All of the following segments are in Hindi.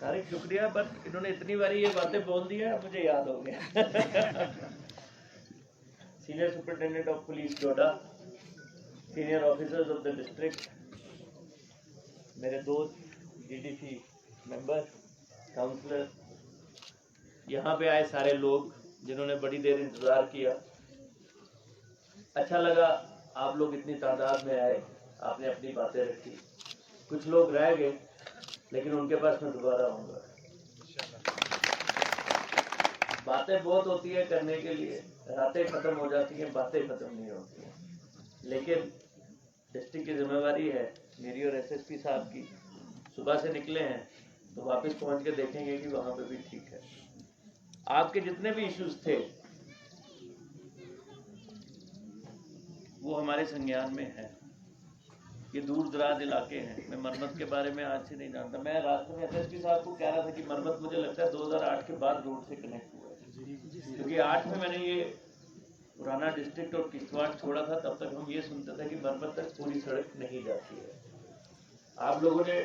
तारिक शुक्रिया, बट इन्होंने इतनी बारी ये बातें बोल दी है मुझे याद हो गया। Senior superintendent of police Doda, senior officers of the district, मेरे दोस्त डीडीसी मेंबर, काउंसलर, यहाँ पे आए सारे लोग जिन्होंने बड़ी देर इंतज़ार किया। अच्छा लगा आप लोग इतनी तादाद में आए, आपने अपनी बातें रखी। कुछ लोग रह गए लेकिन उनके पास मैं दोबारा आऊँगा। बातें बहुत होती है करने के लिए, रातें ख़त्म हो जाती हैं, बातें ख़त्म नहीं होती हैं। लेकिन डिस्ट्रिक्ट की जिम्मेवारी है मेरी और एसएसपी साहब की। सुबह से निकले हैं तो वापस पहुंच के देखेंगे कि वहाँ पे भी ठीक है। आपके जितने भी इश्यूज थे वो हमारे संज्ञान में है। ये दूर दराज इलाके हैं। मैं मरम्मत के बारे में आज से नहीं जानता। मैं रास्ते में एसएसपी साहब को कह रहा था कि मरम्मत मुझे लगता है 2008 के बाद रोड से कनेक्ट हुआ है, क्योंकि 8 में मैंने ये पुराना डिस्ट्रिक्ट और किश्तवाड़ छोड़ा था, तब तक हम ये सुनते थे कि मरम्मत तक पूरी सड़क नहीं जाती है। आप लोगों ने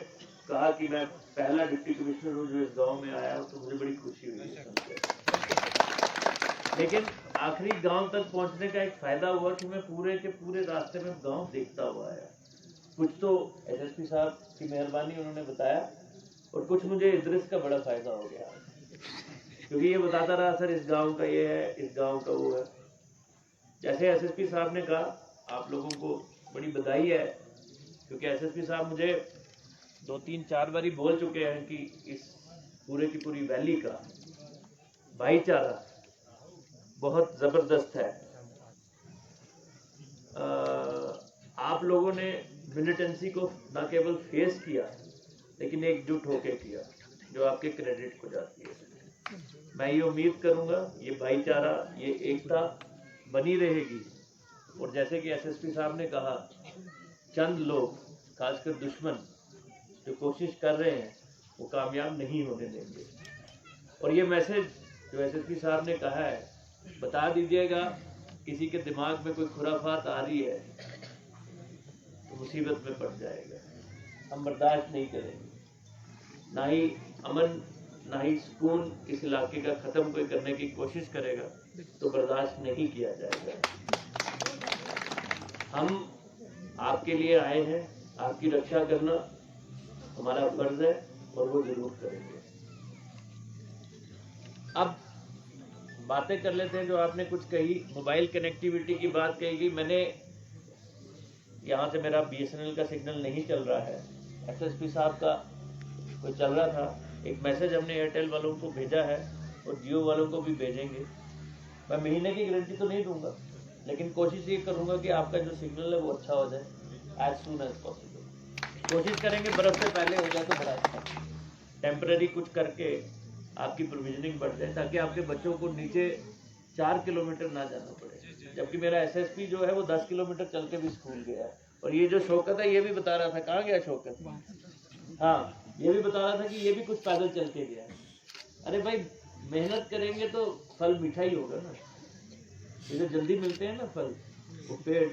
कहा कि मैं पहला डिप्टी कमिश्नर हूँ जो इस गांव में आया हूँ, तो मुझे बड़ी खुशी हुई है सुनकर। लेकिन आखिरी गांव तक पहुंचने का एक फायदा हुआ कि मैं पूरे के पूरे रास्ते में गांव देखता हुआ आया। कुछ तो एसएसपी साहब की मेहरबानी उन्होंने बताया, और कुछ मुझे इद्रिस का बड़ा फायदा हो गया, क्योंकि ये बताता रहा सर इस गांव का ये है, इस गांव का वो है। जैसे एसएसपी साहब ने कहा, आप लोगों को बड़ी बधाई है, क्योंकि एसएसपी साहब मुझे 2-3-4 बारी बोल चुके हैं कि इस पूरे की पूरी वैली का भाईचारा बहुत ज़बरदस्त है। आप लोगों ने मिलिटेंसी को न केवल फेस किया लेकिन एकजुट होकर किया, जो आपके क्रेडिट को जाती है। मैं ये उम्मीद करूंगा ये भाईचारा, ये एकता बनी रहेगी। और जैसे कि एसएसपी साहब ने कहा, चंद लोग खासकर दुश्मन जो कोशिश कर रहे हैं वो कामयाब नहीं होने देंगे। और ये मैसेज जो एसएसपी साहब ने कहा है, बता दीजिएगा किसी के दिमाग में कोई खुराफात आ रही है तो मुसीबत में पड़ जाएगा। हम बर्दाश्त नहीं करेंगे। ना ही अमन, ना ही सुकून इस इलाके का ख़त्म कोई करने की कोशिश करेगा तो बर्दाश्त नहीं किया जाएगा। हम आपके लिए आए हैं, आपकी रक्षा करना हमारा फर्ज है और वो जरूर करेंगे। अब बातें कर लेते हैं जो आपने कुछ कही। मोबाइल कनेक्टिविटी की बात कही गई। मैंने यहाँ से मेरा बीएसएनएल का सिग्नल नहीं चल रहा है, एसएसपी साहब का कोई चल रहा था। एक मैसेज हमने एयरटेल वालों को भेजा है और जियो वालों को भी भेजेंगे। मैं महीने की गारंटी तो नहीं दूंगा, लेकिन कोशिश ये करूंगा कि आपका जो सिग्नल है वो अच्छा हो जाए एज सून एज पॉसिबल। कोशिश करेंगे बर्फ से पहले हो जाए तो बड़ा अच्छा। टेम्पररी कुछ करके आपकी प्रोविजनिंग बढ़ जाए ताकि आपके बच्चों को नीचे 4 किलोमीटर ना जाना पड़े। जबकि मेरा एसएसपी जो है वो 10 किलोमीटर चल के भी स्कूल गया है। और ये जो शौकत है ये भी बता रहा था, कहाँ गया शौकत? हाँ, ये भी बता रहा था कि ये भी कुछ पैदल चल के गया है। अरे भाई, मेहनत करेंगे तो फल मीठा ही होगा ना। ये जो जल्दी मिलते हैं ना फल, वो पेड़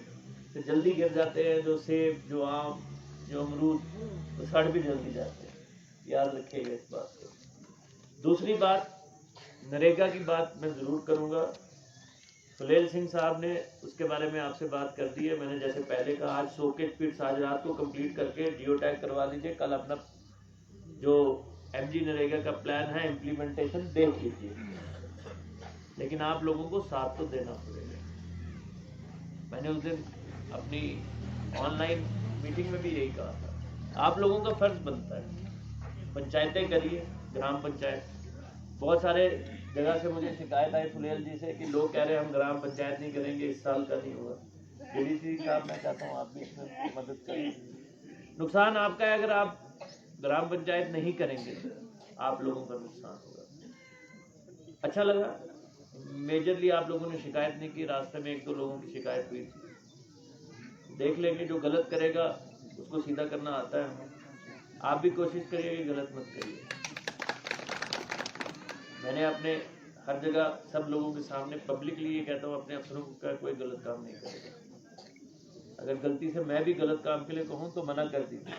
से जल्दी गिर जाते हैं। जो सेब, जो आम, जो अमरूद, वो सड़ भी जल्दी जाते हैं। याद रखिएगा इस बात को। दूसरी बात, नरेगा की बात मैं ज़रूर करूँगा। सुलेल सिंह साहब ने उसके बारे में आपसे बात कर दी है। मैंने जैसे पहले कहा, आज शोकेज पिट्स आज रात को कंप्लीट करके जियो टैग करवा दीजिए। कल अपना जो एमजी नरेगा का प्लान है इम्प्लीमेंटेशन देख लीजिए। लेकिन आप लोगों को साथ तो देना पड़ेगा। मैंने उस दिन अपनी ऑनलाइन मीटिंग में भी यही कहा था, आप लोगों का फर्ज बनता है। पंचायतें करिए, ग्राम पंचायत। बहुत सारे जगह से मुझे शिकायत आई सुलेल जी से कि लोग कह रहे हैं हम ग्राम पंचायत नहीं करेंगे, इस साल का नहीं हुआ। डीडीसी साहब, मैं चाहता हूँ आप भी इसमें मदद करें। नुकसान आपका है, अगर आप ग्राम पंचायत नहीं करेंगे आप लोगों का नुकसान होगा। अच्छा लगा, मेजरली आप लोगों ने शिकायत नहीं की। रास्ते में 1-2 लोगों की शिकायत हुई थी। देख लेंगे, जो गलत करेगा उसको सीधा करना आता है हमें। आप भी कोशिश करिए कि गलत मत करिए। मैंने अपने हर जगह सब लोगों के सामने पब्लिकली ये कहता हूँ, अपने अफसरों का कोई गलत काम नहीं करेगा। अगर गलती से मैं भी गलत काम के लिए कहूँ तो मना कर दीजिए,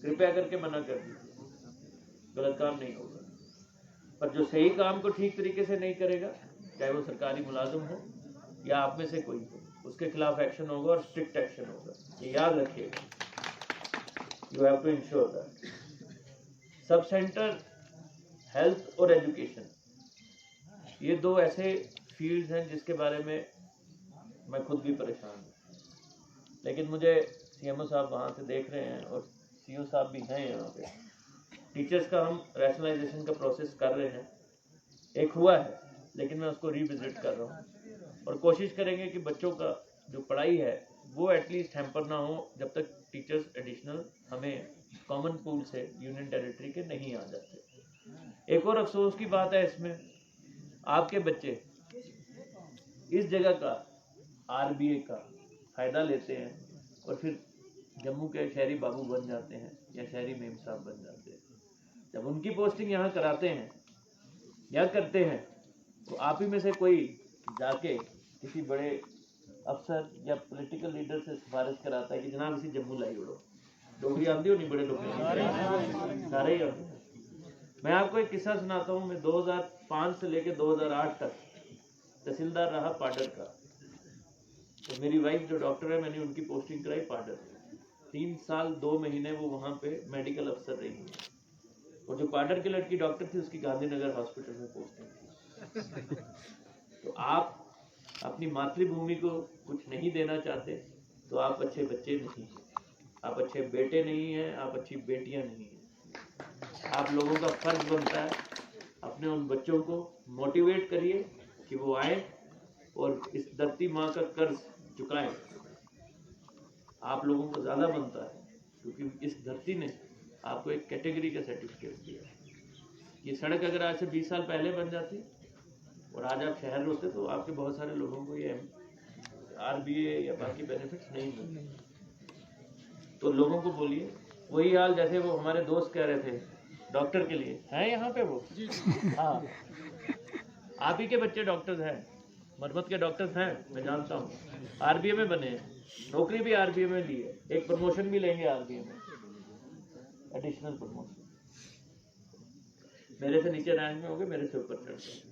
कृपया करके मना कर दीजिए। गलत काम नहीं होगा। पर जो सही काम को ठीक तरीके से नहीं करेगा, चाहे वो सरकारी मुलाजिम हो या आप में से कोई हो, उसके खिलाफ एक्शन होगा और स्ट्रिक्ट एक्शन होगा, ये याद रखिएगा। You have to ensure that. Sub centre, health और एजुकेशन, ये दो ऐसे फील्ड्स हैं जिसके बारे में मैं खुद भी परेशान हूँ। लेकिन मुझे सीएमओ साहब वहाँ से देख रहे हैं और सीईओ साहब भी हैं यहाँ पे। टीचर्स का हम रैशनलाइजेशन का प्रोसेस कर रहे हैं, एक हुआ है लेकिन मैं उसको रिविजिट कर रहा हूँ और कोशिश करेंगे कि बच्चों का जो पढ़ाई है वो एटलीस्ट हैम्पर ना हो जब तक टीचर्स एडिशनल हमें कॉमन पूल से यूनियन टेरिटरी के नहीं आ जाते। एक और अफसोस की बात है इसमें, आपके बच्चे इस जगह का आरबीए का फ़ायदा लेते हैं और फिर जम्मू के शहरी बाबू बन जाते हैं या शहरी मेम साहब बन जाते हैं। जब उनकी पोस्टिंग यहाँ कराते हैं या करते हैं तो आप ही में से कोई जाके किसी बड़े अफसर या पॉलिटिकल लीडर से सिफारिश कराता है कि जनाब इसी जम्मू लाई उड़ो। डोगरी आती हो नहीं, बड़े लोग सारे ही आते हैं। मैं आपको एक किस्सा सुनाता हूँ। मैं 2005 से लेकर 2008 तक तहसीलदार रहा पाडर का। तो मेरी वाइफ जो डॉक्टर है, मैंने उनकी पोस्टिंग कराई पाडर। 3 साल 2 महीने वो वहाँ पे मेडिकल अफसर रही और जो पाडर की लड़की डॉक्टर थी उसकी गांधीनगर हॉस्पिटल में पोस्टिंग थी। तो आप अपनी मातृभूमि को कुछ नहीं देना चाहते तो आप अच्छे बच्चे नहीं हैं, आप अच्छे बेटे नहीं हैं, आप अच्छी बेटियां नहीं हैं। आप लोगों का फर्ज बनता है अपने उन बच्चों को मोटिवेट करिए कि वो आए और इस धरती माँ का कर्ज चुकाएं। आप लोगों को ज़्यादा बनता है क्योंकि इस धरती ने आपको एक कैटेगरी का सर्टिफिकेट दिया। ये सड़क अगर आज से 20 साल पहले बन जाती और आज आप शहर होते तो आपके बहुत सारे लोगों को ये आरबीए या बाकी बेनिफिट्स नहीं मिलते। तो लोगों को बोलिए, वही हाल जैसे वो हमारे दोस्त कह रहे थे डॉक्टर के लिए हैं यहाँ पे वो। हाँ, आप ही के बच्चे डॉक्टर्स हैं, मरमत के डॉक्टर्स हैं, मैं जानता हूँ। आरबीए में बने हैं, नौकरी भी आरबीए में ली है, एक प्रमोशन भी लेंगे आरबीए में, एडिशनल प्रमोशन। मेरे से नीचे रैंक में होंगे, मेरे से ऊपर चढ़ जाएंगे,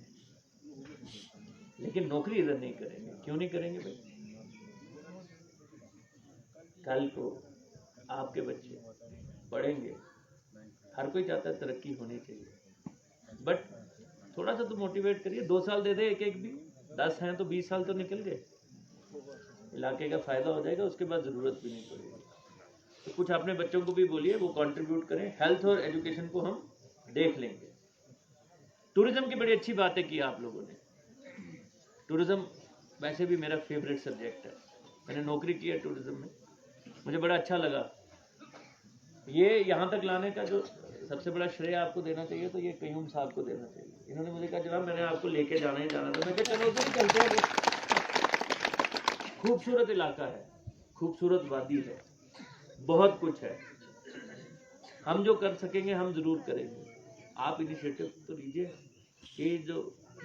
लेकिन नौकरी इधर नहीं करेंगे। क्यों नहीं करेंगे भाई? कल को आपके बच्चे पढ़ेंगे, हर कोई चाहता है तरक्की होनी चाहिए, बट थोड़ा सा तो मोटिवेट करिए। 2 साल दे दे एक एक भी, 10 हैं तो 20 साल तो निकल गए, इलाके का फायदा हो जाएगा, उसके बाद ज़रूरत भी नहीं पड़ेगी। तो कुछ अपने बच्चों को भी बोलिए वो कंट्रीब्यूट करें। हेल्थ और एजुकेशन को हम देख लेंगे। टूरिज्म की बड़ी अच्छी बातें की आप लोगों ने। टूरिज्म वैसे भी मेरा फेवरेट सब्जेक्ट है, मैंने नौकरी की है टूरिज्म में, मुझे बड़ा अच्छा लगा। ये यहाँ तक लाने का जो सबसे बड़ा श्रेय आपको देना चाहिए तो ये कयूम साहब को देना चाहिए। इन्होंने मुझे कहा जनाब मैंने आपको लेके जाना ही जाना था। मैं कहा चलो उधर ही चलते हैं। खूबसूरत इलाका है, खूबसूरत वादी है, बहुत कुछ है। हम जो कर सकेंगे हम ज़रूर करेंगे। आप इनिशिएटिव तो लीजिए। ये जो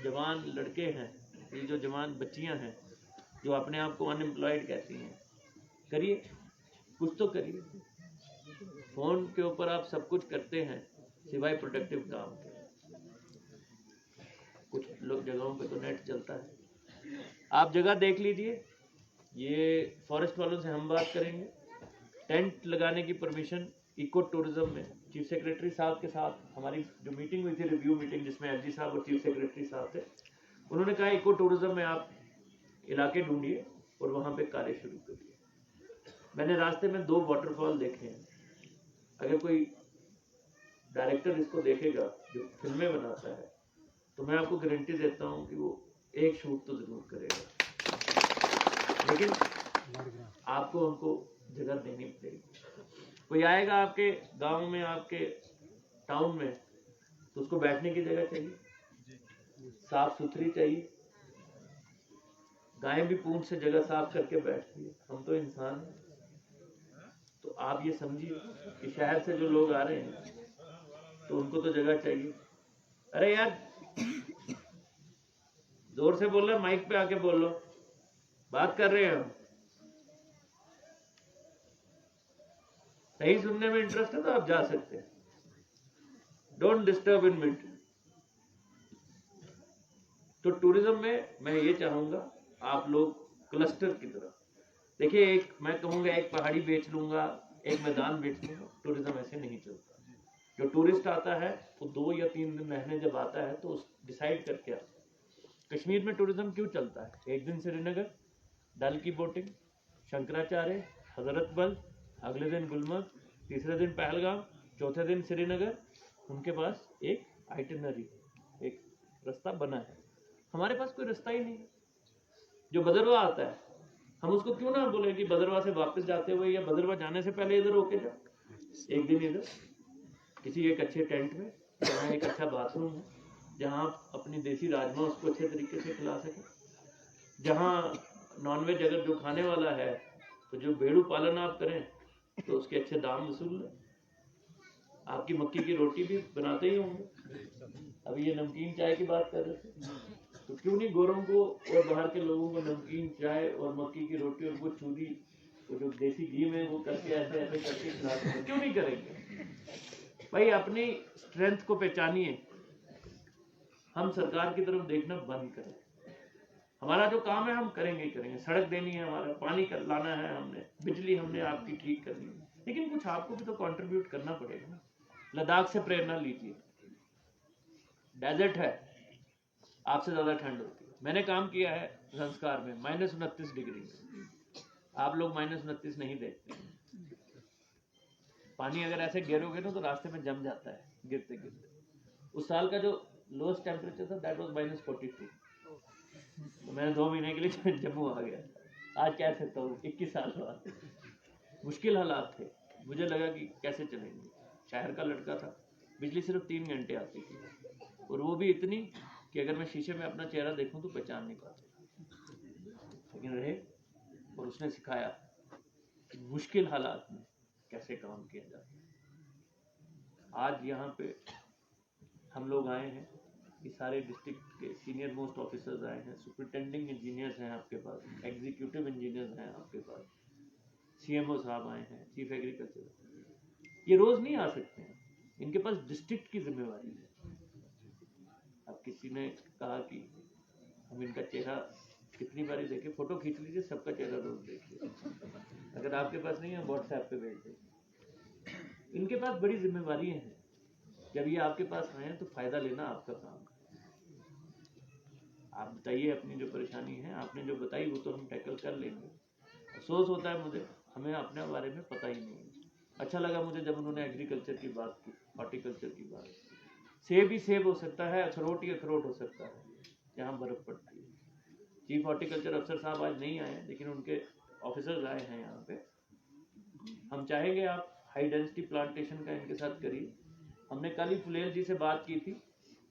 जवान लड़के हैं, ये जो जवान बच्चियां हैं जो अपने आप को अनएम्प्लॉयड कहती हैं, करिए, कुछ तो करिए। फ़ोन के ऊपर आप सब कुछ करते हैं सिवाय प्रोडक्टिव काम के। कुछ लोग जगहों पे तो नेट चलता है, आप जगह देख लीजिए। ये फॉरेस्ट वालों से हम बात करेंगे। टेंट लगाने की परमिशन इको टूरिज्म में चीफ सेक्रेटरी साहब के साथ हमारी जो मीटिंग हुई थी, रिव्यू मीटिंग, जिसमें एलजी साहब और चीफ सेक्रेटरी साहब थे, उन्होंने कहा इको टूरिज्म में आप इलाके ढूंढिए और वहाँ पे कार्य शुरू करिए। मैंने रास्ते में 2 वाटरफॉल देखे हैं। अगर कोई डायरेक्टर इसको देखेगा जो फिल्में बनाता है तो मैं आपको गारंटी देता हूँ कि वो एक शूट तो ज़रूर करेगा, लेकिन आपको उनको जगह देनी पड़ेगी। कोई आएगा आपके गांव में, आपके टाउन में, तो उसको बैठने की जगह चाहिए, साफ सुथरी चाहिए। गाय भी पूंछ से जगह साफ करके बैठती है, हम तो इंसान हैं। तो आप ये समझिए कि शहर से जो लोग आ रहे हैं तो उनको तो जगह चाहिए। अरे यार जोर से बोल रहे, माइक पे आके बोल लो, बात कर रहे हैं हम। सही सुनने में इंटरेस्ट है तो आप जा सकते हैं। Don't disturb in mid. तो टूरिज्म में मैं ये चाहूंगा आप लोग क्लस्टर की तरफ देखिए। एक मैं कहूंगा एक पहाड़ी बेच लूंगा, एक मैदान बेच लूंगा, टूरिज्म ऐसे नहीं चलता। जो टूरिस्ट आता है वो 2 या 3 दिन रहने जब आता है तो उस डिसाइड करके आता है। कश्मीर में टूरिज्म क्यों चलता है? एक दिन श्रीनगर, डल की बोटिंग, शंकराचार्य, हजरत बल, अगले दिन गुलमर्ग, तीसरे दिन पहलगाम, चौथे दिन श्रीनगर। उनके पास एक आइटिनरी, एक रास्ता बना है। हमारे पास कोई रास्ता ही नहीं है। जो भदरवा आता है हम उसको क्यों ना बोले कि भदरवा से वापस जाते हुए या भदरवा जाने से पहले इधर होके जाओ, एक दिन इधर किसी एक अच्छे टेंट में, जहाँ एक अच्छा बाथरूम है, जहाँ आप अपनी देसी राजमा उसको अच्छे तरीके से खिला सके, जहाँ नॉनवेज अगर जो खाने वाला है तो जो भेड़ू पालन आप करें तो उसके अच्छे दाम वसूल लें। आपकी मक्की की रोटी भी बनाते ही होंगे। अभी ये नमकीन चाय की बात कर रहे थे, तो क्यों नहीं गोरों को और बाहर के लोगों को नमकीन चाय और मक्की की रोटी और वो चूरी, वो जो देसी घी में वो करके ऐसे ऐसे करके खिलाते हैं, क्यों नहीं करेंगे भाई? अपनी स्ट्रेंथ को पहचानिए। हम सरकार की तरफ देखना बंद करें। हमारा जो काम है हम करेंगे ही करेंगे। सड़क देनी है, हमारा पानी लाना है, हमने बिजली हमने आपकी ठीक करनी है, लेकिन कुछ आपको भी तो कंट्रीब्यूट करना पड़ेगा ना। लद्दाख से प्रेरणा लीजिए। डेजर्ट है, आपसे ज्यादा ठंड होती है। मैंने काम किया है संस्कार में -29 डिग्री में। आप लोग -29 नहीं देखते। पानी अगर ऐसे गिरोगे ना तो रास्ते में जम जाता है गिरते गिरते। उस साल का जो लोएस्ट टेम्परेचर था दैट वाज -42। तो मैंने 2 महीने के लिए जम्मू आ गया। आज कह सकता हूँ 21 साल बाद मुश्किल हालात थे। मुझे लगा कि कैसे चलेंगे। शहर का लड़का था, बिजली सिर्फ 3 घंटे आती थी, और वो भी इतनी कि अगर मैं शीशे में अपना चेहरा देखूं तो पहचान नहीं पाता, लेकिन रहे। और उसने सिखाया कि मुश्किल हालात में कैसे काम किया जाता है। आज यहाँ पे हम लोग आए हैं, ये सारे डिस्ट्रिक्ट के सीनियर मोस्ट ऑफिसर्स आए हैं, सुपरिटेंडिंग इंजीनियर्स हैं आपके पास, एग्जीक्यूटिव इंजीनियर्स हैं आपके पास, सीएमओ साहब आए हैं, चीफ एग्रीकल्चर। ये रोज नहीं आ सकते हैं, इनके पास डिस्ट्रिक्ट की जिम्मेवारी है। अब किसी ने कहा कि हम इनका चेहरा कितनी बारी देखें, फोटो खींच लीजिए, सबका चेहरा रोज देखिए। अगर आपके पास नहीं है व्हाट्सएप पे भेज दीजिए। इनके पास बड़ी जिम्मेवारियां हैं। जब ये आपके पास आए तो फायदा लेना आपका काम है। आप बताइए अपनी जो परेशानी है, आपने जो बताई वो तो हम टैकल कर लेंगे। अफसोस होता है मुझे, हमें अपने बारे में पता ही नहीं है। अच्छा लगा मुझे जब उन्होंने एग्रीकल्चर की बात की, हॉर्टिकल्चर की बात। सेब ही सेब हो सकता है, अखरोट ही अखरोट हो सकता है जहाँ बर्फ पड़ती है। चीफ हॉर्टिकल्चर अफसर साहब आज नहीं आए, लेकिन उनके ऑफिसर्स आए हैं यहाँ पे। हम चाहेंगे आप हाई डेंसिटी प्लांटेशन का इनके साथ करिए। हमने कल ही फुलेल जी से बात की थी,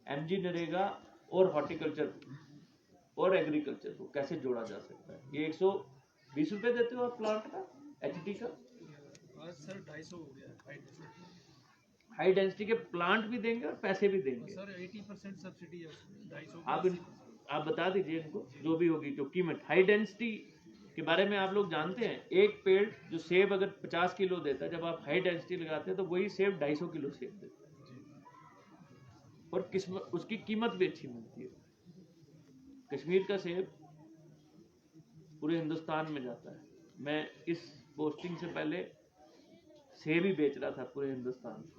एमजी नरेगा और हॉर्टिकल्चर और एग्रीकल्चर को कैसे जोड़ा जा सकता है। ये 120 रुपए देते हो आप प्लांट का, एचडी का? सर 250 हो गया। हाई डेंसिटी के प्लांट भी देंगे और पैसे भी देंगे सर। 80% सब्सिडी है, 250। आप बता दीजिए इनको जो भी होगी जो कीमत। हाई डेंसिटी के बारे में आप लोग जानते हैं, एक पेड़ जो सेब अगर 50 किलो देता है, जब आप हाई डेंसिटी लगाते हैं तो वही सेब 250 किलो सेब देता है, और उसकी कीमत भी अच्छी मिलती है। कश्मीर का सेब पूरे हिंदुस्तान में जाता है। मैं इस पोस्टिंग से पहले सेब ही बेच रहा था पूरे हिंदुस्तान में।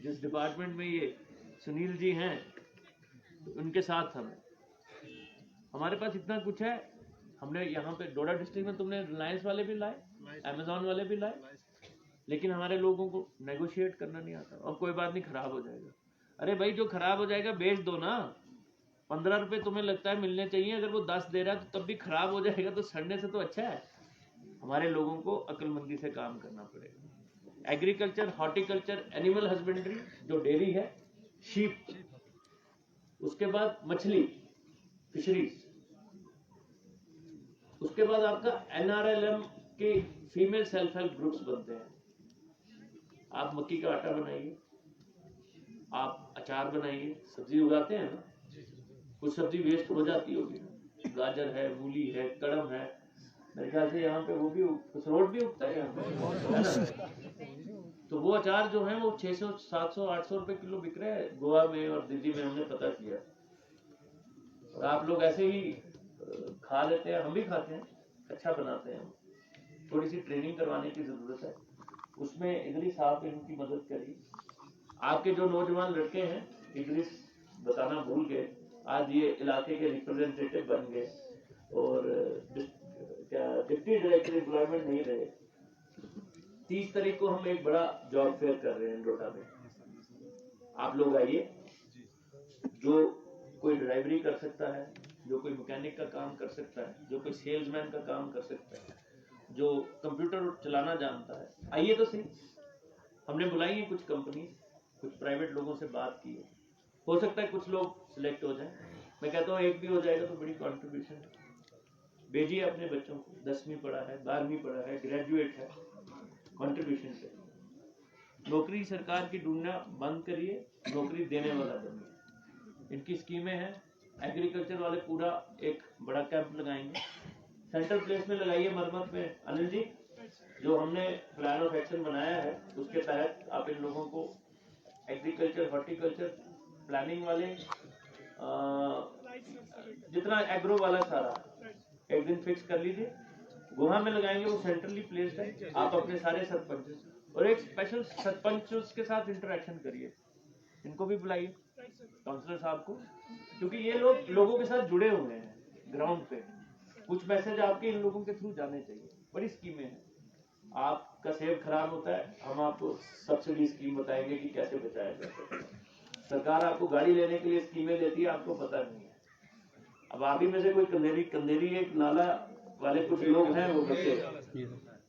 जिस डिपार्टमेंट में ये सुनील जी हैं तो उनके साथ था मैं। हमारे पास इतना कुछ है। हमने यहाँ पे डोडा डिस्ट्रिक्ट में तुमने रिलायंस वाले भी लाए, अमेजोन वाले भी लाए, लेकिन हमारे लोगों को नेगोशिएट करना नहीं आता। और कोई बात नहीं, खराब हो जाएगा। अरे भाई जो खराब हो जाएगा बेच दो ना। 15 रुपए तुम्हें लगता है मिलने चाहिए, अगर वो 10 दे रहा है तो तब भी खराब हो जाएगा, तो सड़ने से तो अच्छा है। हमारे लोगों को अक्लमंदी से काम करना पड़ेगा। एग्रीकल्चर, हॉर्टिकल्चर, एनिमल हस्बेंड्री जो डेयरी है, शीप, उसके बाद मछली फिशरीज, उसके बाद आपका NRLM के फीमेल सेल्फ हेल्प ग्रुप्स बनते हैं। आप मक्की का आटा बनाइए, आप अचार बनाइए, सब्जी उगाते हैं ना, कुछ सब्जी वेस्ट हो जाती होगी, गाजर है, मूली है, कड़म है, मेरे ख्याल से यहाँ पे वो भी अखरोट भी उगता है यहाँ पे, तो वो अचार जो है वो 600 700 800 रुपए किलो बिक रहे हैं गोवा में और दिल्ली में, हमने पता किया। और आप लोग ऐसे ही खा लेते हैं, हम भी खाते हैं, अच्छा बनाते हैं। थोड़ी सी ट्रेनिंग करवाने की जरूरत है, उसमें इदरीस साहब इनकी मदद करिए। आपके जो नौजवान लड़के हैं इदरीस बताना भूल गए, आज ये इलाके के रिप्रेजेंटेटिव बन गए और क्या डिप्टी डायरेक्टर एम्प्लॉयमेंट नहीं रहे। 30 तारीख को हम एक बड़ा जॉब फेयर कर रहे हैं डोडा में, आप लोग आइए। जो कोई ड्राइवरी कर सकता है, जो कोई मैकेनिक का काम कर सकता है, जो कोई सेल्समैन का काम कर सकता है, जो कंप्यूटर चलाना जानता है, आइए तो सही। हमने बुलाई है कुछ कंपनी, कुछ प्राइवेट लोगों से बात की है, हो सकता है कुछ लोग सिलेक्ट हो जाए। मैं कहता हूँ एक भी हो जाएगा तो बड़ी कंट्रीब्यूशन है। भेजिए अपने बच्चों को, 10वीं पढ़ा है, 12वीं पढ़ा है, ग्रेजुएट है, कंट्रीब्यूशन करिए। नौकरी सरकार की ढूंढना बंद करिए, नौकरी देने वाला बनिए। इनकी स्कीमें हैं, एग्रीकल्चर वाले पूरा एक बड़ा कैंप लगाएंगे, सेंट्रल प्लेस में लगाइए मरमत में। अनिल जी, जो हमने प्लान ऑफ एक्शन बनाया है उसके तहत आप इन लोगों को एग्रीकल्चर, हॉर्टिकल्चर, प्लानिंग वाले, जितना एग्रो वाला सारा एक दिन फिक्स कर लीजिए। गोवा में लगाएंगे, वो सेंट्रली प्लेस्ड है। आप अपने सारे सरपंच और एक स्पेशल सरपंच के साथ इंटरेक्शन करिए, इनको भी बुलाइए, काउंसलर साहब को, क्योंकि ये लोग लोगों के साथ जुड़े हुए हैं ग्राउंड पे। कुछ मैसेज आपके इन लोगों के थ्रू जाने चाहिए। बड़ी स्कीमें हैं, आपका सेब खराब होता है, हम आपको सब्सिडी स्कीम बताएंगे कि कैसे बचाया जा सकता है। सरकार आपको गाड़ी लेने के लिए स्कीमें देती है, आपको पता नहीं है। अब आप ही में से कोई कंदेरी एक नाला वाले कुछ लोग हैं, वो बच्चे,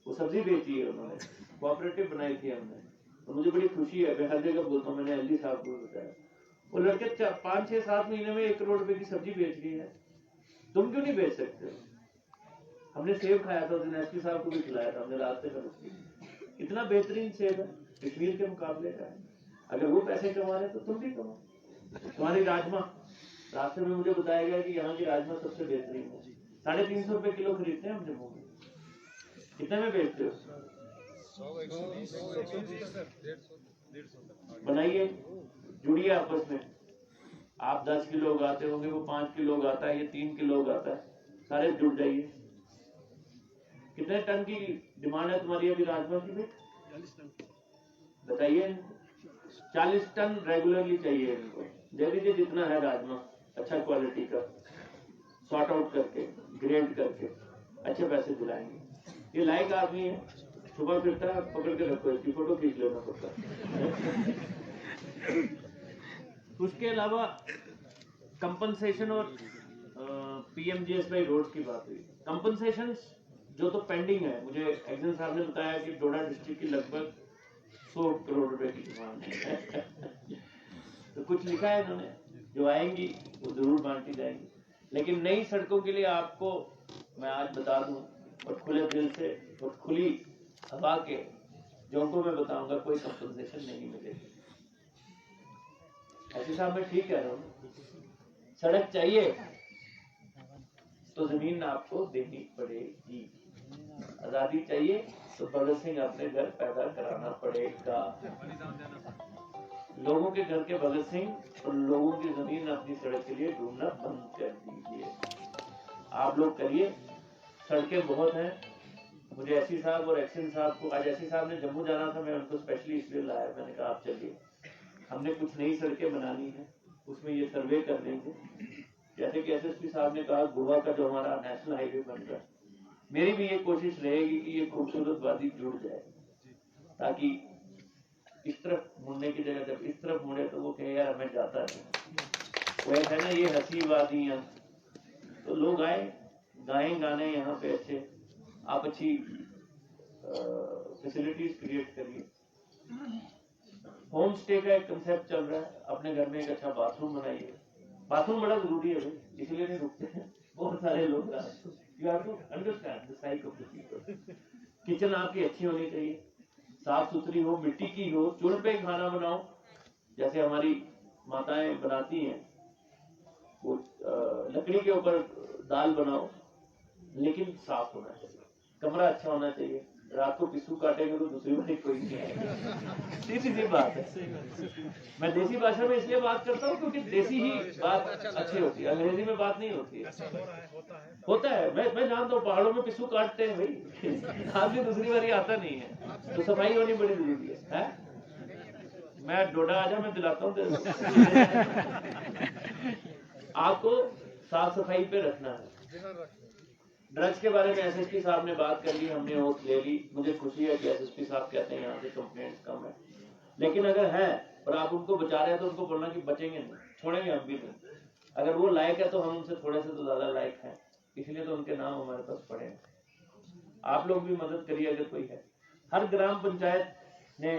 वो सब्जी बेची है उन्होंने, कोऑपरेटिव बनाई थी हमने, और मुझे बड़ी खुशी है। मैं हर जगह बोलता हूँ, मैंने एलडी साहब को बताया, वो लड़के 5 6 7 महीने में 1 करोड़ रुपए की सब्जी बेच ली है। तुम क्यों नहीं बेच सकते? हमने सेब खाया था, उसने एसपी साहब को भी खिलाया था, हमने रास्ते पर उसकी। इतना बेहतरीन सेब है, कश्मीर के मुकाबले का है। अगर वो पैसे कमा रहे तो तुम भी कमाओ। तुम्हारी राजमा, रास्ते में मुझे बताया गया कि यहाँ की राजमा सबसे बेहतरीन है। 350 रुपए किलो खरीदते हैं हम जम्मू में, कितने में बेचते हो? बनाइए, जुड़िए आपस में। आप 10 किलो उगाते होंगे, वो 5 किलो उगाता है, ये 3 किलो उगाता है, सारे जुड़ जाइए। कितने टन की डिमांड है तुम्हारी अभी राजमा की? भी 40 टन बताइए। 40 टन रेगुलरली चाहिए इनको, दे दीजिए जितना है राजमा, अच्छा क्वालिटी का, सॉर्ट आउट करके, ग्रेड करके, अच्छे पैसे दिलाएंगे। ये लायक आदमी है, सुबह फिरता है, पकड़ के रखो, इसकी फोटो खींच लेना पड़ता। उसके अलावा कंपनसेशन और पीएमजीएसवाई रोड की बात हुई। कंपनसेशन जो तो पेंडिंग है, मुझे एक्शन साहब ने बताया कि डोडा डिस्ट्रिक्ट की लगभग 100 करोड़ रुपए की डिमांड है। तो कुछ लिखा है इन्होंने, जो आएंगी वो जरूर बांटी जाएंगी। लेकिन नई सड़कों के लिए आपको मैं आज बता दूं, और खुले दिल से और खुली हवा के जोंकों में बताऊंगा, कोई कंपनसेशन नहीं मिलेगी। ऐसे साहब मैं ठीक कह रहा हूँ? सड़क चाहिए तो जमीन आपको देनी पड़ेगी। आजादी चाहिए तो भगत सिंह अपने घर पैदा कराना पड़ेगा। लोगों के घर के भगत सिंह और लोगों की जमीन अपनी सड़क के लिए ढूंढना बंद कर दीजिए। आप लोग करिए, सड़कें बहुत हैं। मुझे एसपी साहब और एक्शन साहब को, आज एसपी साहब ने जम्मू जाना था, मैं उनको स्पेशली इसलिए लाया, मैंने कहा आप चलिए, हमने कुछ नई सड़कें बनानी है, उसमें ये सर्वे कर लेंगे। जैसे कि एसएसपी साहब ने कहा, गोवा का जो हमारा नेशनल हाईवे बन रहा है, मेरी भी ये कोशिश रहेगी कि ये खूबसूरत वादी जुड़ जाए, ताकि इस तरफ मुड़ने की जगह जब इस तरफ मुड़े तो वो कहे यार हमें जाता है। वो है ना ये हंसी वादियां, तो लोग आए, गाएं गाने यहाँ पे अच्छे, आप अच्छी फैसिलिटीज क्रिएट करिए। होम स्टे का एक कंसेप्ट चल रहा है, अपने घर में एक अच्छा बाथरूम बनाइए। बाथरूम बड़ा जरूरी है भाई, इसलिए नहीं रुकते हैं बहुत सारे लोग। You have to understand the psyche of the people. Kitchen आपकी अच्छी होनी चाहिए, साफ सुथरी हो, मिट्टी की हो, चूल्हे पे खाना बनाओ जैसे हमारी माताएं बनाती हैं, वो लकड़ी के ऊपर दाल बनाओ, लेकिन साफ होना चाहिए, कमरा अच्छा होना चाहिए, रात को पिस्सू काटेंगे तो दूसरी बार कोई नहीं आएगा। सीधी सी बात है। मैं देसी भाषा में इसलिए बात करता हूँ क्योंकि देसी ही बात अच्छी होती है, अंग्रेजी में बात नहीं होती है। होता है, मैं जानता हूँ पहाड़ों में पिस्सू काटते हैं भाई, आदमी दूसरी बार आता नहीं है, तो सफाई होनी बड़ी जरूरी है? मैं डोडा आजा, मैं दिलाता हूँ। आपको साफ सफाई पे रखना है। ड्रग्स के बारे में एसएसपी साहब ने बात कर ली, हमने ओथ ले ली। मुझे खुशी है कि एसएसपी साहब कहते हैं यहाँ से कंप्लेंट्स कम है, लेकिन अगर है और आप उनको बचा रहे हैं तो उनको बोलना कि बचेंगे नहीं, छोड़ेंगे हम भी नहीं। अगर वो लायक है तो हम उनसे थोड़े से तो ज्यादा लायक हैं, इसलिए तो उनके नाम हमारे पास पड़े हैं। आप लोग भी मदद करिए अगर कोई है। हर ग्राम पंचायत ने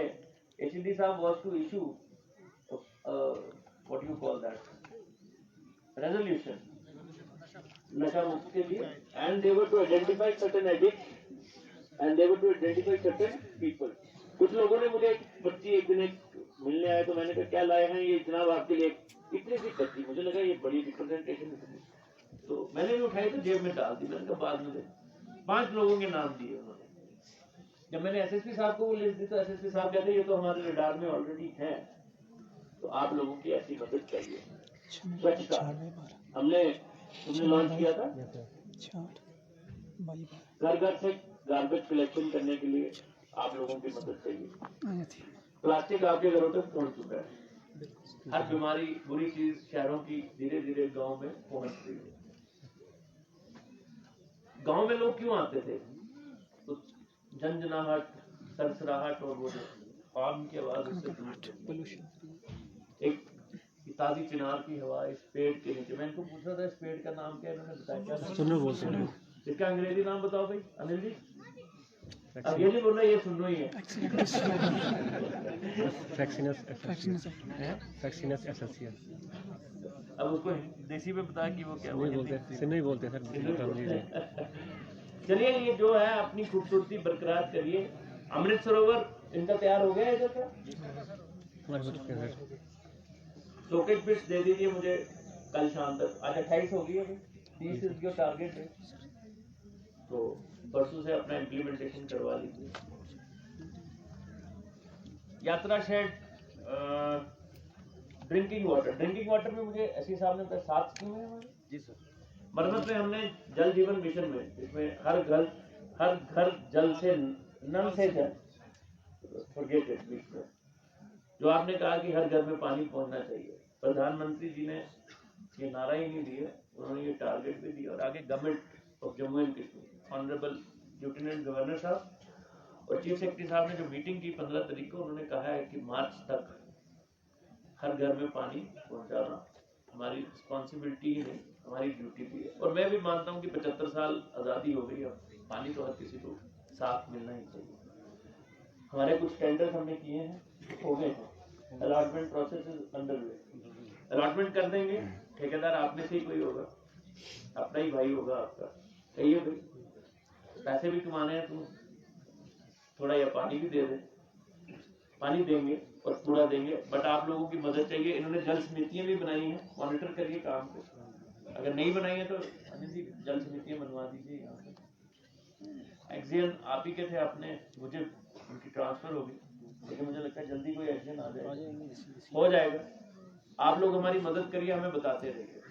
एचडी साहब was to issue what you call that resolution नशा मुक्त के लिए, and they were to identify certain addicts and they were to identify certain people. कुछ लोगों ने मुझे पर्ची एक दिन मिलने आए तो मैंने कहा क्या लाए हैं ये जनाब आपके लिए, इतनी सी पर्ची, मुझे लगा ये बड़ी रिप्रेजेंटेशन, तो मैंने भी उठाई तो जेब में डाल दी। मैंने कहा बाद में 5 लोगों के नाम दिए उन्होंने। जब मैंने एसएसपी साहब को वो लिस्ट दी तो एसएसपी साहब कहते ये तो हमारे रडार में ऑलरेडी है, तो आप लोगों की ऐसी मदद चाहिए। स्वच्छता हमने लॉन्च किया था, घर घर से गार्बेज कलेक्शन करने के लिए आप लोगों की मदद चाहिए। प्लास्टिक आपके घरों तक पहुंच चुका है, हर बीमारी बुरी चीज शहरों की धीरे धीरे गांव में पहुंच रही है। गांव में लोग क्यों आते थे? तो झंझनाहट, सरसराहट और वो जो फार्म की आवाज उससे एक ताजी चिनार की हवा इस पेड़ के नीचे। मैं इनको पूछ रहा था इस पेड़ का नाम क्या है, इन्होंने बताया क्या? सुनो बोलते हैं। इसका अंग्रेजी नाम बताओ भाई अनिल जी। अब ये नहीं बोल रहा ये सुनो ही है। फ्रैक्सिनस एसोसिएट। अब उसको देसी में बता कि वो क्या नहीं बोलते सर। चलिए ये जो है अपनी खूबसूरती बरकरार करिए। अमृत सरोवर इनका तैयार हो गया इधर का? शोकेज बिट्स दे दीजिए मुझे कल शाम तक। आज 28 हो गई है, 30 इज योर टारगेट है, तो परसों से अपना इम्प्लीमेंटेशन करवा लीजिए। यात्रा शेड, ड्रिंकिंग वाटर में मुझे एसपी साहब ने बताया 7 स्कीमें हैं हमारी। जी सर। मरम्मत में हमने जल जीवन मिशन में, इसमें हर घर जल से नल से जल, फॉरगेट इट बीच में, जो आपने कहा कि हर घर में पानी पहुंचना चाहिए। प्रधानमंत्री जी ने ये नारा ही नहीं दिया, उन्होंने ये टारगेट भी दिया। और आगे government of Jammu and Kashmir, honourable lieutenant governor साहब और चीफ सेक्रेटरी साहब ने जो मीटिंग की 15 तारीख को, उन्होंने कहा है कि मार्च तक हर घर में पानी पहुंचाना हमारी रिस्पॉन्सिबिलिटी ही नहीं, हमारी ड्यूटी भी है। और मैं भी मानता हूं कि 75 साल आज़ादी हो गई, अब पानी तो हर किसी को साफ मिलना ही चाहिए। हमारे कुछ टेंडर्स हमने किए हैं, हो गए हैं, allotment process is under way. Allotment कर देंगे, ठेकेदार आप में से ही कोई होगा, अपना ही भाई होगा आपका, कहिए भाई पैसे भी कमाने हैं तो थोड़ा या पानी भी दे दे। पानी देंगे और पूरा देंगे, बट आप लोगों की मदद चाहिए। इन्होंने जल समितियां भी बनाई हैं, मॉनिटर करिए काम को। अगर नहीं बनाई है तो अनिल जी जल समितियां बनवा दीजिए यहाँ पे। एक्सियन आप ही के थे, आपने मुझे उनकी ट्रांसफर होगी, लेकिन मुझे लगता है जल्दी कोई एक्शन आ जाएगा, हो जाएगा। आप लोग हमारी मदद करिए, हमें बताते रहिए।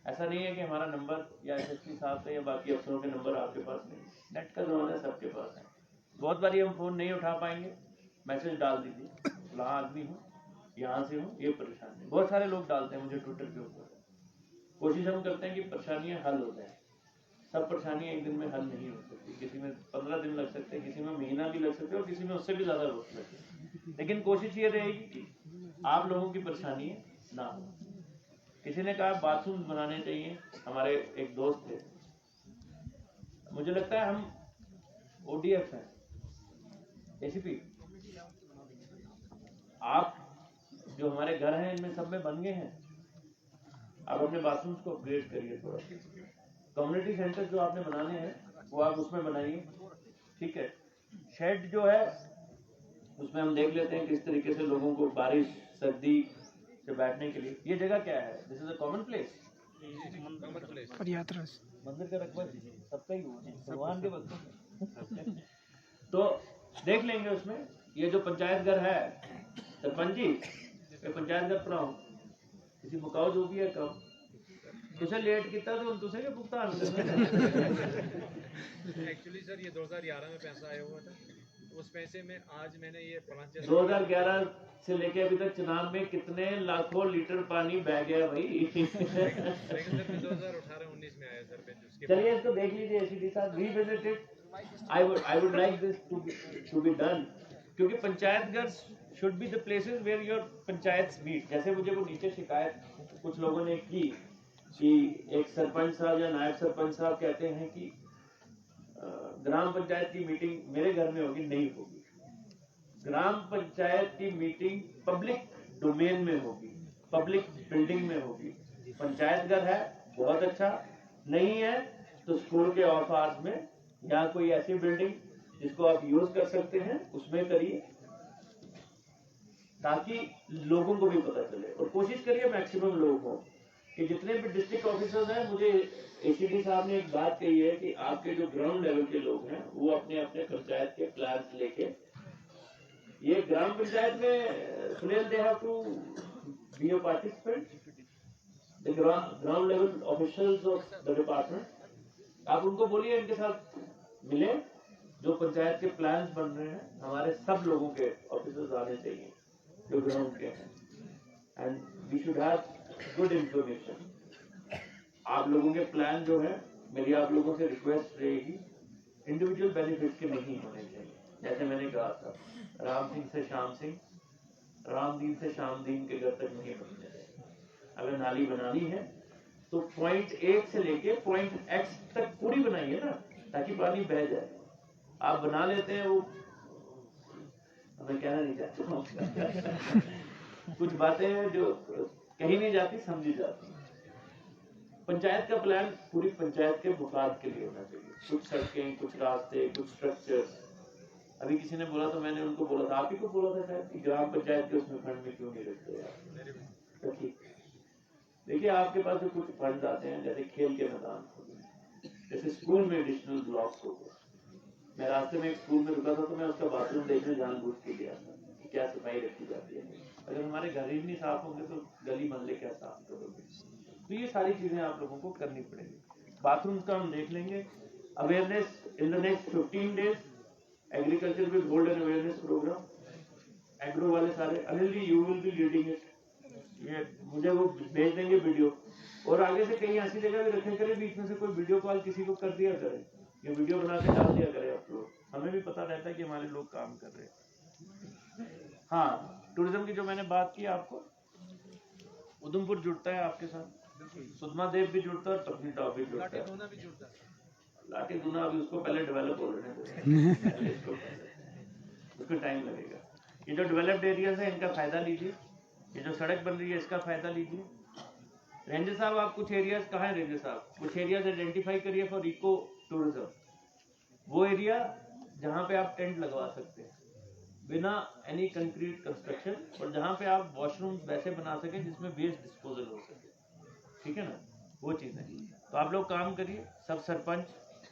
ऐसा नहीं है कि हमारा नंबर या एसएसपी साहब का या बाकी अफसरों के नंबर आपके पास नहीं, नेट का जमाना है, सबके पास है। बहुत बारी हम फोन नहीं उठा पाएंगे, मैसेज डाल दीजिए, फलां आदमी हूँ, यहाँ से हूँ, ये परेशानी। बहुत सारे लोग डालते हैं मुझे ट्विटर के ऊपर। कोशिश हम करते हैं कि परेशानियां हल हो जाए। सब परेशानियां एक दिन में हल नहीं हो सकती, किसी में 15 दिन लग सकते हैं, किसी में महीना भी लग सकते हैं और किसी में उससे भी ज्यादा वक्त लग सकते हैं। लेकिन कोशिश ये रहेगी कि आप लोगों की परेशानी ना हो। किसी ने कहा बाथरूम बनाने चाहिए, हमारे एक दोस्त थे, मुझे लगता है हम ओडीएफ हैं, एसीपी, आप जो हमारे घर हैं इनमें सब में बन गए हैं। आप अपने बाथरूम्स को अपग्रेड करिए थोड़ा। कम्युनिटी सेंटर जो आपने बनाने हैं वो आप उसमें बनाइए, ठीक है। शेड जो है उसमें हम देख लेते हैं किस तरीके से लोगों को बारिश सर्दी से बैठने के लिए। ये जगह क्या है? This is a common place. मंदिर का रकबा सबका ही हुआ, भगवान के बच्चों में। तो देख लेंगे उसमें। ये जो पंचायत घर है सरपंच जी, ये पंचायत घर पढ़ाओ किसी मुकाओ जो भी है कब तुझे लेट किया तो तुझे के भुगतान एक्चुअली सर ये 2011 में पैसा आया हुआ था, उस पैसे में आज मैंने ये 2011 से लेके अभी तक चुनाव में कितने लाखों लीटर पानी बह गया भाई। लेकिन सर 2018-19 में आया सर। चलिए इसको देख लीजिए एसीडी साहब, revisit it. I would like this to be done, क्योंकि panchayat ghar should be the places where your panchayat meet. जैसे मुझे वो नीचे शिकायत कुछ लोगों ने की कि एक सरपंच साहब या नायब सरपंच साहब कहते हैं कि ग्राम पंचायत की मीटिंग मेरे घर में होगी, नहीं होगी। ग्राम पंचायत की मीटिंग पब्लिक डोमेन में होगी, पब्लिक बिल्डिंग में होगी। पंचायत घर है बहुत अच्छा, नहीं है तो स्कूल के ऑफ आवर्स में या कोई ऐसी बिल्डिंग जिसको आप यूज कर सकते हैं उसमें करिए, ताकि लोगों को भी पता चले। और कोशिश करिए मैक्सिमम लोग हों कि जितने भी डिस्ट्रिक्ट ऑफिसर्स हैं, मुझे एसीडी साहब ने एक बात कही है कि आपके जो ग्राउंड लेवल के लोग हैं वो अपने अपने पंचायत के प्लान लेके, ये ग्राम पंचायत में Sunil they have to be a participant, the ground level officials of the department. आप उनको बोलिए इनके साथ मिले, जो पंचायत के प्लान्स बन रहे हैं हमारे सब लोगों के ऑफिसर्स आने चाहिए जो ग्राउंड के हैं, and we should have good information. आप लोगों के प्लान जो है, मेरी आप लोगों से रिक्वेस्ट रहेगी, इंडिविजुअल बेनिफिट के नहीं होने चाहिए। जैसे मैंने कहा था, राम सिंह से श्याम सिंह, रामदीन से श्यामदीन के घर तक नहीं पहुंचने चाहिए। अगर नाली बनानी है तो पॉइंट 1 से लेके पॉइंट X तक पूरी बनाइए ना, ताकि पानी बह जाए। आप बना लेते हैं वो, मैं कहना नहीं चाहता कुछ बातें हैं जो कहीं नहीं जाती, समझी जाती। पंचायत का प्लान पूरी पंचायत के मुफाद के लिए होना चाहिए। कुछ सड़कें, कुछ रास्ते, कुछ स्ट्रक्चर्स। अभी किसी ने बोला तो मैंने उनको बोला था, आप ही को बोला था शायद, कि ग्राम पंचायत के उसमें फंड में क्यों नहीं रखते यार। तो ठीक, देखिए आपके पास जो कुछ फंड आते हैं, जैसे खेल के मैदान हो गए, जैसे स्कूल में एडिशनल ब्लॉक्स हो गए। मैं रास्ते में एक स्कूल में रुका था तो मैं उसका बाथरूम देखने जानबूझ के गया था कि क्या सफाई रखी जाती है। अगर हमारे घर ही नहीं साफ होंगे तो गली मोहल्ले क्या साफ करोगे। तो ये सारी चीजें आप लोगों को करनी पड़ेगी। बाथरूम का हम देख लेंगे। Awareness in the next 15 days, agriculture with hold an awareness program. Agro वाले सारे, Anil ji you will be leading it, ये मुझे वो भेज देंगे वीडियो। और आगे से कहीं ऐसी जगह भी रखे करें, बीच में से कोई वीडियो कॉल किसी को कर दिया करे, ये वीडियो बना के डाल दिया करे आप लोग, हमें भी पता रहता है कि हमारे लोग काम कर रहे हैं। हाँ, टूरिज्म की जो मैंने बात की आपको, उधमपुर जुड़ता है आपके साथ, सुधमा देव भी जुड़ता है और पत्नीटॉप भी जुड़ता है, लाटे दूना अभी उसको पहले डेवलप हो रहे हैं उसको टाइम लगेगा। ये जो डेवलप्ड एरियाज है इनका फायदा लीजिए, ये जो सड़क बन रही है इसका फायदा लीजिए। रेंजर साहब आप कुछ एरियाज, कहाँ है रेंजर साहब, कुछ एरियाज आइडेंटिफाई करिए फॉर इको टूरिज्म। वो एरिया जहाँ पे आप टेंट लगवा सकते हैं बिना एनी कंक्रीट कंस्ट्रक्शन, और जहाँ पे आप वॉशरूम वैसे बना सकें जिसमें वेस्ट डिस्पोजल हो सके, ठीक है ना, वो चीज़ें। तो आप लोग काम करिए, सब सरपंच,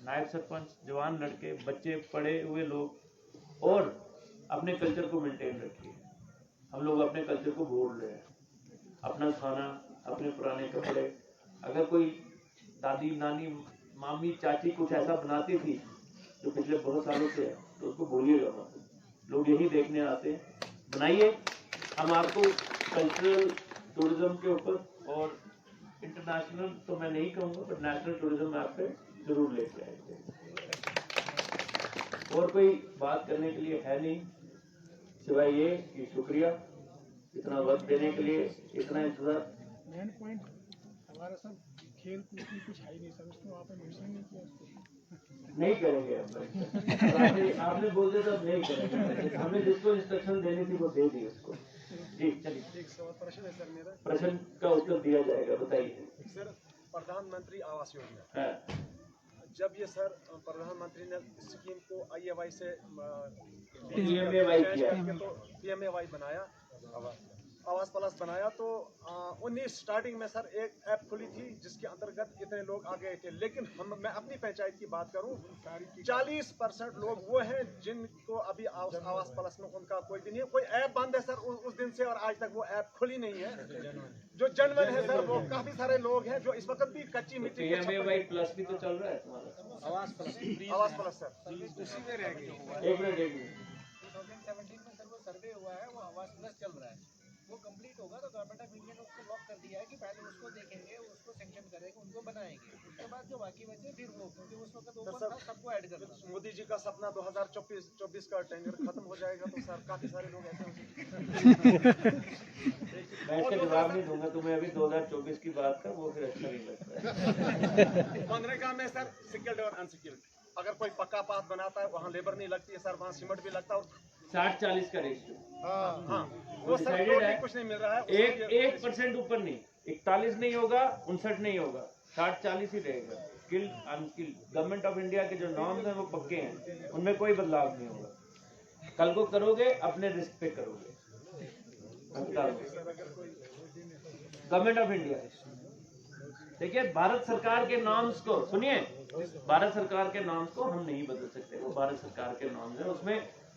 नायब सरपंच, जवान लड़के, बच्चे, पढ़े हुए लोग, और अपने कल्चर को मेंटेन रखिए। हम लोग अपने कल्चर को भूल रहे हैं, अपना खाना, अपने पुराने कपड़े। अगर कोई दादी, नानी, मामी, चाची कुछ ऐसा बनाती थी जो पिछले बहुत सालों से है, तो उसको भूलिएगा मत। लोग यही देखने आते हैं, बनाइए। हम आपको कल्चरल टूरिज्म के ऊपर और इंटरनेशनल तो मैं नहीं कहूँगा, बट नेशनल टूरिज्म मैप पे जरूर लेके आएंगे। और कोई बात करने के लिए है नहीं, सिवाय ये कि शुक्रिया इतना वक्त देने के लिए, इतना इंतजार। मेन पॉइंट हमारा सब खेल कूद की कुछ है ही नहीं सर, उसको आपने मेंशन नहीं किया उसको। नहीं करेंगे आपने बोल दिया तो नहीं करेंगे, हमने जिसको इंस्ट्रक्शन देनी थी वो दे दी उसको। जी चलिए, एक सवाल प्रश्न है सर मेरा, प्रश्न का उत्तर दिया जाएगा, बताइए सर। प्रधानमंत्री आवास योजना, है। जब ये सर प्रधानमंत्री ने स्कीम को IAY से PMAY किया, तो PMAY बनाया, आवास प्लस बनाया तो 19 स्टार्टिंग में सर एक ऐप खुली थी जिसके अंतर्गत इतने लोग आ गए थे, लेकिन मैं अपनी पंचायत की बात करूं 40% लोग वो हैं जिनको अभी आवास प्लस में उनका कोई भी नहीं है, कोई ऐप बंद है सर उस दिन से, और आज तक वो ऐप खुली नहीं है। जो जनवन है सर वो काफी सारे लोग हैं जो इस वक्त भी कच्ची मिट्टी प्लस भी तो चल रहा है तुम्हारा आवास प्लस सर उसी में रह गए। एक मिनट 2017 में सर वो सर्वे हुआ है, वो आवास प्लस चल रहा है, वो कंप्लीट होगा तो गवर्नमेंट ऑफ इंडिया ने उसको लॉक कर दिया है कि पहले उसको देखेंगे, उसको सैंक्शन करेंगे, उनको बनाएंगे, उसके बाद जो बाकी बचे फिर वो, क्योंकि उस वक्त ओपन था, सबको ऐड कर दिया। मोदी जी का सपना 2024 का टेन्योर खत्म हो जाएगा तो सर काफी सारे लोग ऐसे मैं इसका जवाब नहीं दूंगा तुम्हें, अभी 2024 की बात कर, वो फिर अच्छा नहीं लगता है। मनरेगा में सर स्किल्ड और अनस्किल्ड, अगर कोई पक्का पाथ बनाता है वहाँ लेबर नहीं लगती है सर, वहाँ सीमेंट भी लगता है और 60-40 का रेशियो हाँ वो सर कुछ नहीं मिल रहा है। 1% ऊपर नहीं, 41 नहीं होगा, 59 नहीं होगा, 60-40 ही रहेगा। Skilled unskilled, government of India के जो नॉर्म्स हैं वो पक्के हैं, उनमें कोई बदलाव नहीं होगा। कल को करोगे अपने रिस्क पे करोगे। गवर्नमेंट ऑफ इंडिया, देखिए भारत सरकार के नॉर्म्स को सुनिए, भारत सरकार के नॉर्म्स को हम नहीं बदल सकते, वो भारत सरकार के नॉर्म्स है,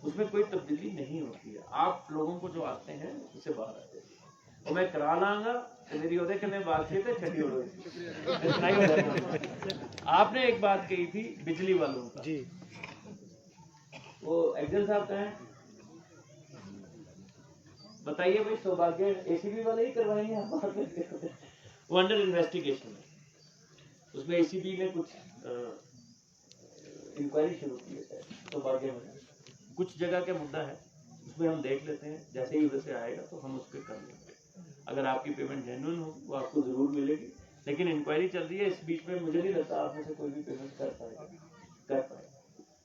उसमें कोई तब्दीली नहीं होती है। आप लोगों को जो आते हैं उससे बाहर आते हैं, और मैं करा लांगा तो मेरी ओदे करने बातचीत है छठी हो आपने एक बात कही थी बिजली वालों का जी, वो एक्जल साहब कहाँ हैं? बताइए भाई, सौभाग्य एसीबी वाले ही करवाएंगे आप? वो अंडर इन्वेस्टिगेशन है, उसमें एसीबी ने कुछ इंक्वायरी शुरू की है सौभाग्य में, कुछ जगह का मुद्दा है, उसमें हम देख लेते हैं, जैसे ही उधर से आएगा तो हम उस पर कर लेंगे। अगर आपकी पेमेंट जेन्युइन हो वो आपको जरूर मिलेगी, लेकिन इंक्वायरी चल रही है, इस बीच में मुझे नहीं लगता आप में से कोई भी पेमेंट कर पाएगा।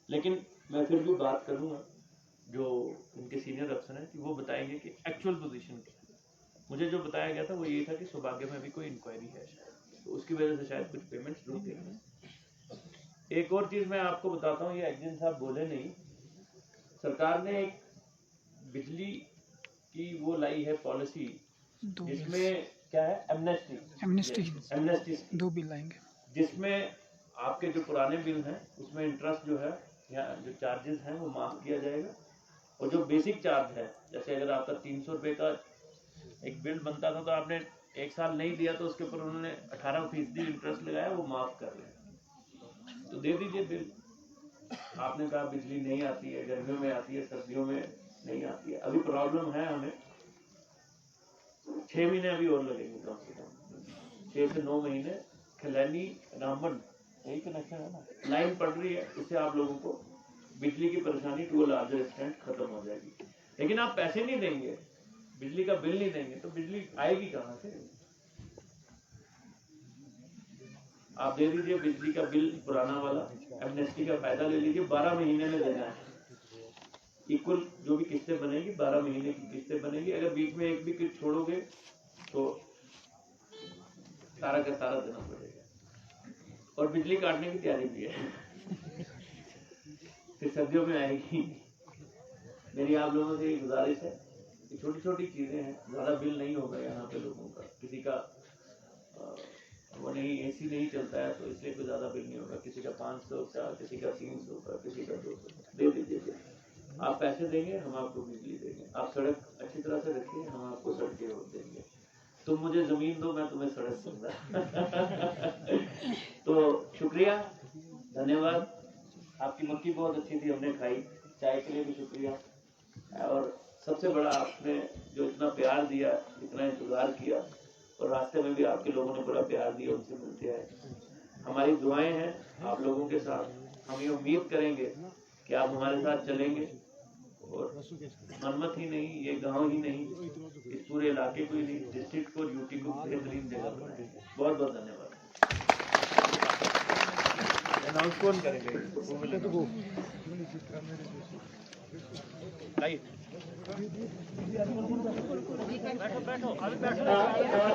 लेकिन मैं फिर भी बात करूंगा जो इनके सीनियर अफसर हैं कि वो बताएंगे कि एक्चुअल पोजीशन क्या है। मुझे जो बताया गया था वो ये था कि सौभाग्य में अभी कोई इंक्वायरी है शायद, तो उसकी वजह से शायद कुछ पेमेंट्स रुक गए हैं। एक और चीज़ मैं आपको बताता हूँ, ये एक्जिन साहब बोले नहीं, सरकार ने एक बिजली की वो लाई है पॉलिसी जिसमें क्या है, एमनेस्टी 2 बिल आएंगे, जिसमें आपके जो पुराने बिल हैं उसमें इंटरेस्ट जो है या जो चार्जेस हैं वो माफ किया जाएगा, और जो बेसिक चार्ज है, जैसे अगर आपका 300 रुपये का एक बिल बनता था तो आपने 1 साल नहीं दिया तो उसके ऊपर उन्होंने 18% इंटरेस्ट लगाया, वो माफ कर रहे हैं। तो दे दीजिए बिल, आपने कहा बिजली नहीं आती है, गर्मियों में आती है, सर्दियों में नहीं आती है, अभी प्रॉब्लम है हमें, 6 महीने अभी और लगेंगे कम से कम, 6 से 9 महीने खिलैनी रामबन यही कनेक्शन है ना, लाइन पड़ रही है, इससे आप लोगों को बिजली की परेशानी टू अ लार्जर एक्सटेंट खत्म हो जाएगी। लेकिन आप पैसे नहीं देंगे, बिजली का बिल नहीं देंगे तो बिजली आएगी कहाँ से? आप दे दीजिए बिजली का बिल पुराना वाला, एमनेस्टी का फायदा ले लीजिए, 12 महीने में देना है, इक्वल जो भी किस्तें बनेगी 12 महीने की किस्तें बनेगी। अगर बीच में एक भी किस्त छोड़ोगे तो सारा का सारा देना पड़ेगा, और बिजली काटने की तैयारी भी है फिर सर्दियों में आएगी। मेरी आप लोगों से गुजारिश है, छोटी छोटी चीजें हैं, ज्यादा बिल नहीं होगा यहाँ पे लोगों का, किसी का वो नहीं, एसी नहीं चलता है तो इसलिए कोई ज्यादा बिल नहीं होगा, किसी का 500 का, किसी का 300 का, किसी का 200, दे दीजिए। आप पैसे देंगे हम आपको बिजली देंगे, आप सड़क अच्छी तरह से रखिए हम आपको सड़कें और देंगे, तुम मुझे जमीन दो मैं तुम्हें सड़क दूंगा तो शुक्रिया, धन्यवाद, आपकी मक्की बहुत अच्छी थी, हमने खाई, चाय के लिए भी शुक्रिया, और सबसे बड़ा आपने जो इतना प्यार दिया, इतना इंतजार किया, और रास्ते में भी आपके लोगों ने बड़ा प्यार दिया, उनसे मिलते आए। हमारी दुआएं हैं आप लोगों के साथ, हम ये उम्मीद करेंगे कि आप हमारे साथ चलेंगे, और मनमत ही नहीं, ये गांव ही नहीं, इस पूरे इलाके को ही नहीं, डिस्ट्रिक्ट को, यूटी को बेहतरीन जगह बनाएंगे। बहुत बहुत धन्यवाद। अनाउंस कौन करेंगे?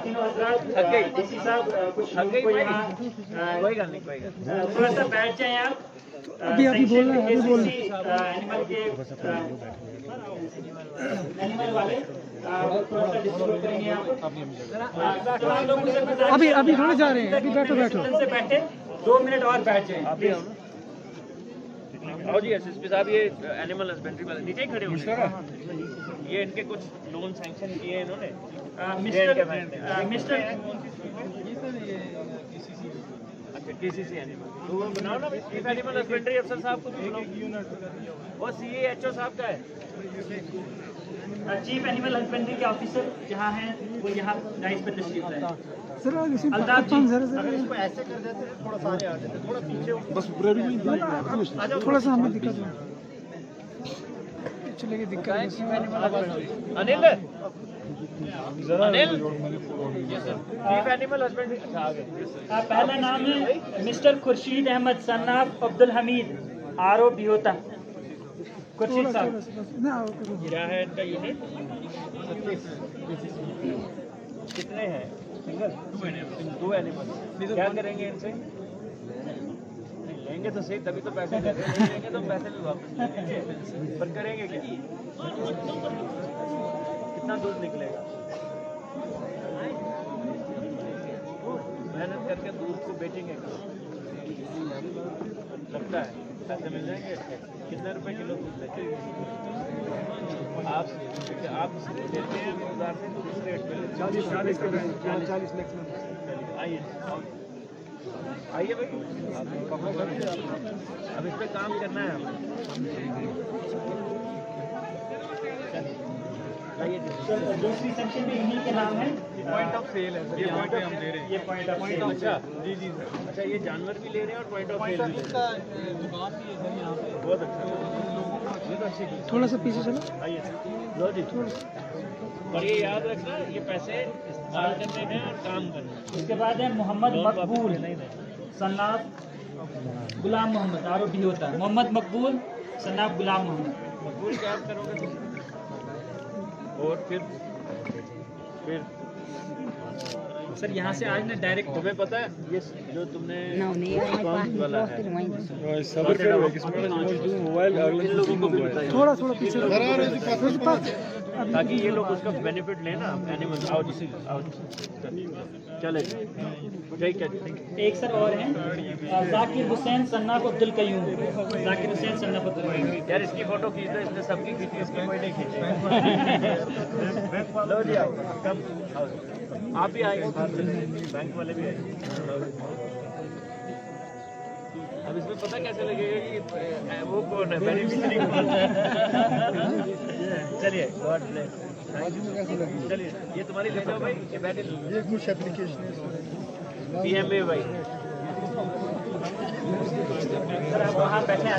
तीनों हजरात, डीसी साहब कुछ लोगों को यहाँ थोड़ा सा बैठ जाए आप, एनिमल वाले थोड़ा सा डिस्ट्रीब्यूट करेंगे आप अभी थोड़े जा रहे हैं, अभी बैठो से बैठे 2 मिनट और बैठ जाए। आप भी आओ ना। आओ जी एसएसपी साहब, ये एनिमल हस्बेंड्री वाले नीचे ही खड़े होंगे। ये इनके कुछ लोन सैंक्शन किए हैं इन्होंने। मिस्टर अच्छा केसीसी एनिमल तो वो बनाओ ना, चीफ एनिमल हस्बेंड्री अफसर साहब को भी बुलाओ। वो सीएचओ साहब का है। चीफ एनिमल हस्बेंड्री के ऑफिसर जहाँ हैं वो यहाँ डाइस पर तशरीफ लाए। सर अल्ताफ जी, अगर इसको ऐसे कर देते हैं थोड़ा सा आगे आ जाते, थोड़ा पीछे बस थोड़ा सा हमें दिक्कत है, चलेगी दिक्कत Anil Anil chief animal husbandry. अच्छा आ गए। पहला नाम है mister Khurshid Ahmad son of Abdul Hamid RO Bihta. Khurshid sahab क्या है इनका यूनिट? कितने हैं? Single 2 animal. क्या करेंगे इनसे? लेंगे तो सही, तभी तो पैसे देते हैं। नहीं लेंगे तो पैसे भी वापस लेंगे। पर करेंगे क्या? कितना दूध निकलेगा? मेहनत करके दूध को बेचेंगे, लगता है पैसे मिल जाएंगे। कितने रुपए किलो दूध लेते हैं आप लेते हैं बाजार से तो किस रेट पे लेते हैं? 40 आइए आइए भाई, अब इस पे काम करना है हमें। दूसरी सेक्शन में इन्हीं के नाम है। पॉइंट ऑफ सेल है सर, ये पॉइंट हम दे रहे हैं। ये पॉइंट ऑफ सेल। अच्छा जी जी सर। अच्छा, ये जानवर भी ले रहे हैं और पॉइंट ऑफ सेल भी ले रहे हैं। दुकान भी है सर यहाँ पे। बहुत अच्छा, ये तो अच्छी चीज़ है। थोड़ा सा पीछे चलो। आइए लो जी। और ये याद रखना, ये पैसे इस्तेमाल करने हैं और काम करना है। उसके बाद है मोहम्मद मकबूल सन्नाफ गुलाम मोहम्मद आरओ बिहोता। मोहम्मद मकबूल सन्नाफ गुलाम मोहम्मद। मकबूल क्या आप करोगे तुम? और फिर सर यहाँ से आज ना डायरेक्ट तुम्हें पता है ये जो तुमने Não, nem é mais वाला है, सबर करो मोबाइल इन लोगों को भी बताइए थोड़ा पीछे ताकि ये लोग उसका बेनिफिट लें ना। एनिमल आओ जी, आओ चले ठीक है। एक सर और हैं जाकिर हुसैन सन्नाफ अब्दुल कयूम। जाकिर हुसैन सन्नाफ अब्दुल कयूम। यार इसकी फोटो खींच दो, इसने सबकी खींची, इसकी कोई नहीं खींची। लो जी आओ, कम आओ। आप भी आएंगे बाहर से, बैंक वाले भी आएंगे। अब इसमें पता कैसे लगेगा कि वो कौन है, बेनिफिशियरी कौन है। चलिए गॉड ब्लेस। चलिए ये तुम्हारी ले जाओ भाई, ये बैठे ये कुछ एप्लीकेशन है PMA भाई। सर आप वहाँ बैठे